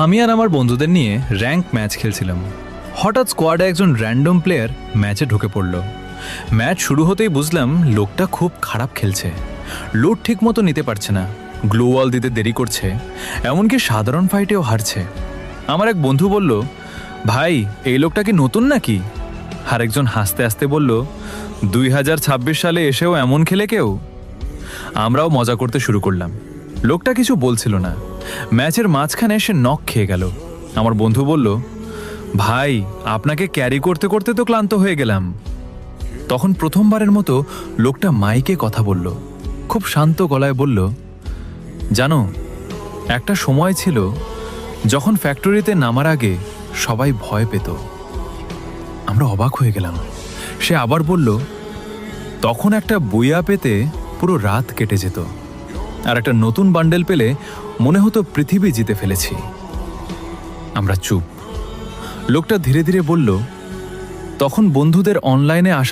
আমি আর আমার বন্ধুদের নিয়ে র্যাঙ্ক ম্যাচ খেলছিলাম। হঠাৎ স্কোয়াডে একজন র্যান্ডম প্লেয়ার ম্যাচে ঢুকে পড়ল। ম্যাচ শুরু হতেই বুঝলাম লোকটা খুব খারাপ খেলছে। লুট ঠিক মতো নিতে পারছে না, গ্লো ওয়াল দিতে দেরি করছে, এমনকি সাধারণ ফাইটেও হারছে। আমার এক বন্ধু বলল, ভাই এই লোকটা কি নতুন নাকি? আরেকজন হাসতে হাসতে বলল, 2026 সালে এসেও এমন খেলে কেউ? আমরাও মজা করতে শুরু করলাম। লোকটা কিছু বলছিল না। ম্যাচের মাঝখানে সে নক খেয়ে গেল। আমার বন্ধু বলল, ভাই আপনাকে ক্যারি করতে করতে তো ক্লান্ত হয়ে গেলাম। তখন প্রথমবারের মতো লোকটা মাইকে কথা বলল, খুব শান্ত গলায় বলল, জানো একটা সময় ছিল যখন ফ্যাক্টরিতে নামার আগে সবাই ভয় পেত। আমরা অবাক হয়ে গেলাম। সে আবার বলল, তখন একটা বুইয়া পেতে পুরো রাত কেটে যেত, আর একটা নতুন বান্ডেল পেলে মনে হতো পৃথিবী জিতে ফেলেছি। আমরা চুপ। লোকটা ধীরে ধীরে বলল, তখন বন্ধুদের অনলাইনে আসা